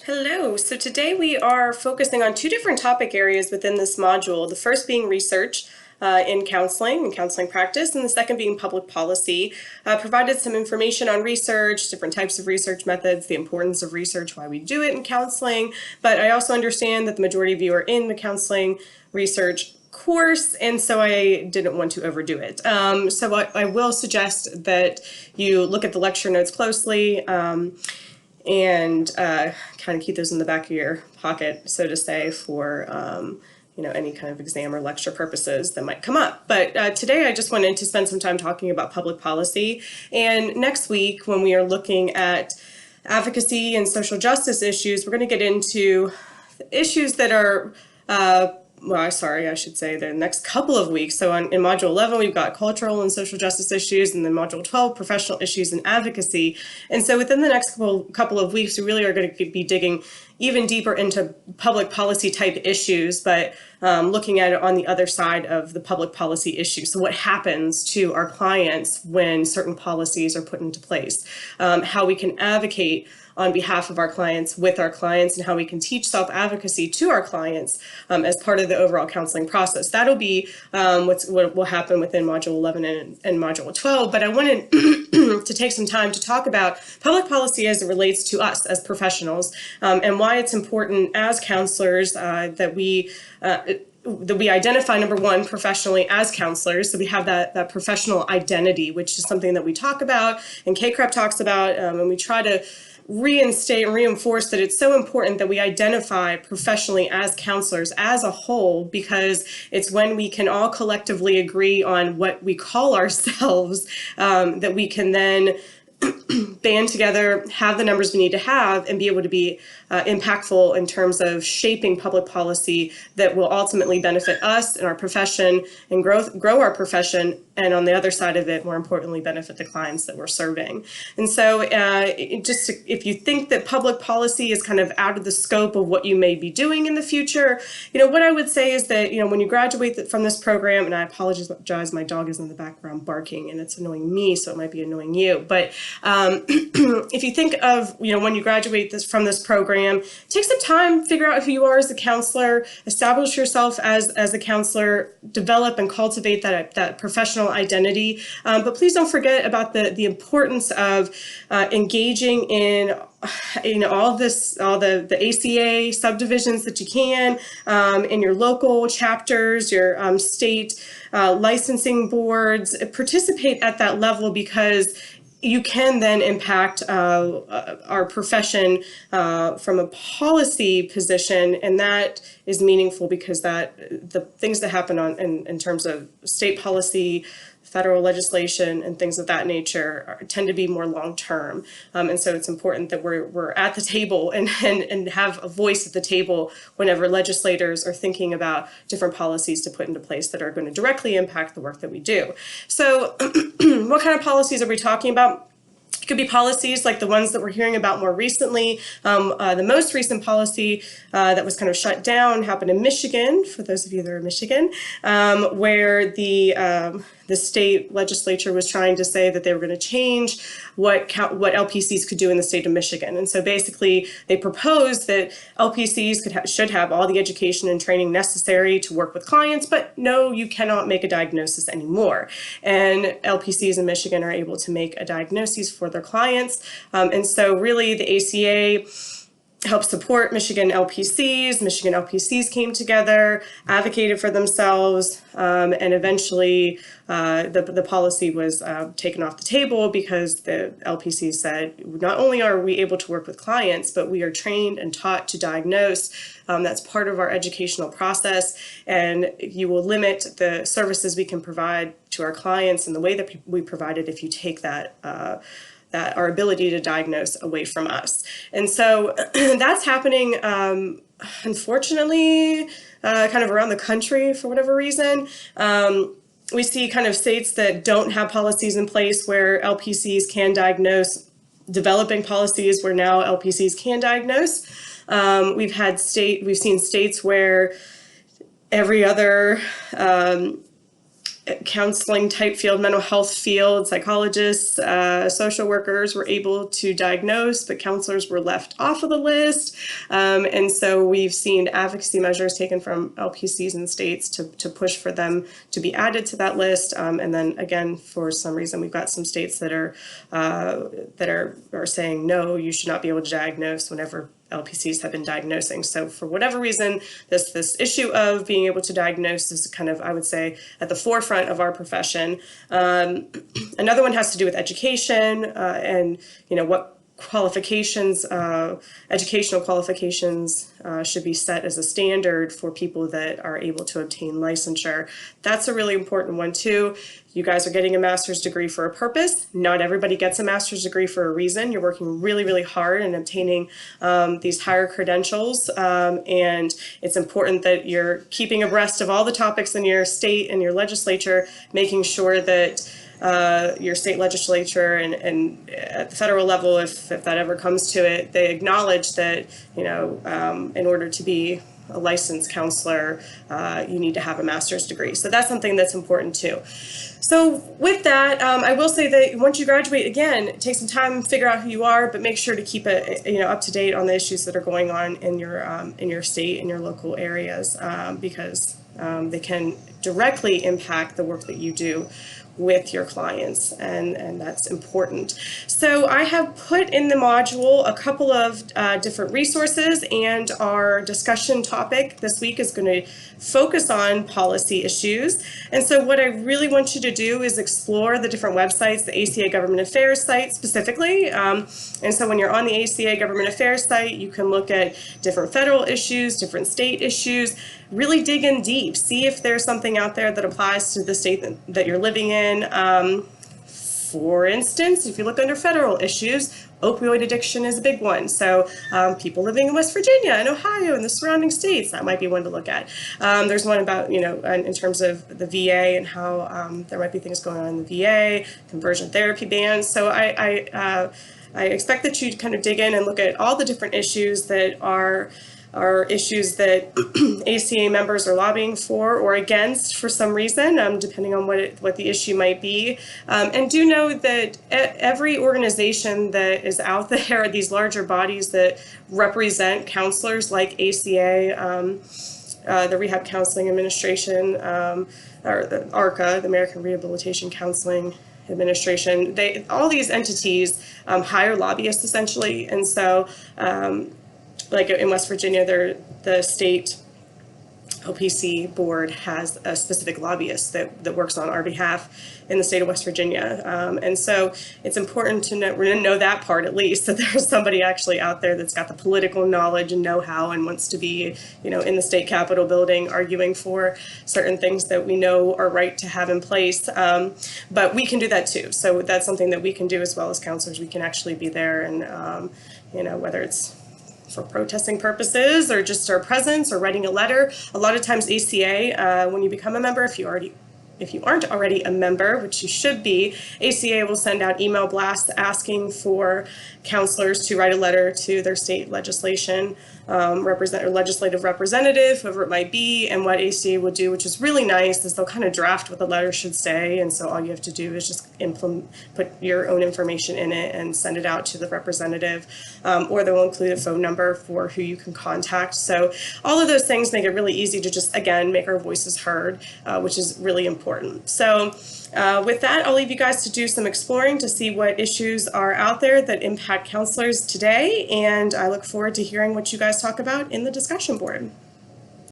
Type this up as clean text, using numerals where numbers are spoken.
Hello, so today we are focusing on two different topic areas within this module. The first being research in counseling and counseling practice, and the second being public policy. Provided some information on research, different types of research methods, the importance of research, why we do it in counseling, but I also understand that the majority of you are in the counseling research course, and so I didn't want to overdo it. So I will suggest that you look at the lecture notes closely, and kind of keep those in the back of your pocket, so to say, for any kind of exam or lecture purposes that might come up. But today I just wanted to spend some time talking about public policy. And next week, when we are looking at advocacy and social justice issues, we're going to get into issues that are I should say the next couple of weeks. So in Module 11, we've got cultural and social justice issues, and then Module 12, professional issues and advocacy. And so within the next couple of weeks, we really are going to be digging even deeper into public policy type issues, but looking at it on the other side of the public policy issue. So what happens to our clients when certain policies are put into place, how we can advocate on behalf of our clients, with our clients, and how we can teach self-advocacy to our clients as part of the overall counseling process. That'll be what will happen within Module 11 and Module 12, but I wanted to take some time to talk about public policy as it relates to us as professionals, and why it's important as counselors that we identify, number one, professionally as counselors. So we have that professional identity, which is something that we talk about and KCREP talks about, and we try to reinstate and reinforce that it's so important that we identify professionally as counselors as a whole, because it's when we can all collectively agree on what we call ourselves that we can then band together, have the numbers we need to have, and be able to be impactful in terms of shaping public policy that will ultimately benefit us and our profession and grow our profession, and on the other side of it, more importantly, benefit the clients that we're serving. And so if you think that public policy is kind of out of the scope of what you may be doing in the future, what I would say is that, when you graduate from this program, and I apologize, my dog is in the background barking and it's annoying me, so it might be annoying you, but if you think of, when you graduate from this program, take some time, figure out who you are as a counselor, establish yourself as a counselor, develop and cultivate that professional identity. But please don't forget about the importance of engaging in all the ACA subdivisions that you can, in your local chapters, your state licensing boards. Participate at that level, because you can then impact our profession from a policy position, and that is meaningful because the things that happen in terms of state policy, federal legislation, and things of that nature tend to be more long-term. And so it's important that we're at the table and have a voice at the table whenever legislators are thinking about different policies to put into place that are going to directly impact the work that we do. So what kind of policies are we talking about? It could be policies like the ones that we're hearing about more recently. The most recent policy that was kind of shut down happened in Michigan, for those of you that are in Michigan, where the state legislature was trying to say that they were going to change what LPCs could do in the state of Michigan. And so basically they proposed that LPCs should have all the education and training necessary to work with clients, but no, you cannot make a diagnosis anymore. And LPCs in Michigan are able to make a diagnosis for their clients. And so really the ACA helped support Michigan LPCs. Michigan LPCs came together, advocated for themselves, and eventually the policy was taken off the table because the LPCs said, not only are we able to work with clients, but we are trained and taught to diagnose. That's part of our educational process, and you will limit the services we can provide to our clients and the way that we provide it if you take that our ability to diagnose away from us. And so that's happening, unfortunately, kind of around the country for whatever reason. We see kind of states that don't have policies in place where LPCs can diagnose, developing policies where now LPCs can diagnose. We've seen states where every other counseling type field, mental health field, psychologists, social workers were able to diagnose, but counselors were left off of the list. And so we've seen advocacy measures taken from LPCs and states to push for them to be added to that list. And then again, for some reason, we've got some states that are saying, no, you should not be able to diagnose whenever LPCs have been diagnosing. So for whatever reason, this issue of being able to diagnose is kind of, I would say, at the forefront of our profession. Another one has to do with education and, what qualifications, educational qualifications should be set as a standard for people that are able to obtain licensure. That's a really important one too. You guys are getting a master's degree for a purpose. Not everybody gets a master's degree for a reason. You're working really, really hard in obtaining these higher credentials, and it's important that you're keeping abreast of all the topics in your state and your legislature, making sure that your state legislature and at the federal level, if that ever comes to it, they acknowledge that, in order to be a licensed counselor, you need to have a master's degree. So that's something that's important too. So with that, I will say that once you graduate, again, take some time, figure out who you are, but make sure to keep it, up to date on the issues that are going on in your state and your local areas, because they can directly impact the work that you do with your clients, and that's important. So I have put in the module a couple of different resources, and our discussion topic this week is going to focus on policy issues. And so what I really want you to do is explore the different websites, the ACA Government Affairs site specifically. And so when you're on the ACA Government Affairs site, you can look at different federal issues, different state issues, really dig in deep, see if there's something out there that applies to the state that you're living in. For instance, if you look under federal issues, opioid addiction is a big one. So people living in West Virginia and Ohio and the surrounding states, that might be one to look at. There's one about, in terms of the VA and how there might be things going on in the VA, conversion therapy bans. So I expect that you kind of dig in and look at all the different issues that are issues that ACA members are lobbying for or against for some reason, depending on what the issue might be. And do know that every organization that is out there, these larger bodies that represent counselors like ACA, the Rehab Counseling Administration, or the ARCA, the American Rehabilitation Counseling Administration, all these entities hire lobbyists essentially. And so like in West Virginia, the state OPC board has a specific lobbyist that works on our behalf in the state of West Virginia. And so it's important to know that part, at least, that there's somebody actually out there that's got the political knowledge and know-how and wants to be, in the state capitol building arguing for certain things that we know are right to have in place. But we can do that too. So that's something that we can do as well as counselors. We can actually be there and, whether it's for protesting purposes or just our presence or writing a letter. A lot of times ACA, when you become a member, if you aren't already a member, which you should be, ACA will send out email blasts asking for counselors to write a letter to their state legislative representative, whoever it might be. And what ACA will do, which is really nice, is they'll kind of draft what the letter should say. And so all you have to do is just put your own information in it and send it out to the representative, or they will include a phone number for who you can contact. So all of those things make it really easy to just, again, make our voices heard, which is really important. So with that, I'll leave you guys to do some exploring to see what issues are out there that impact counselors today, and I look forward to hearing what you guys talk about in the discussion board.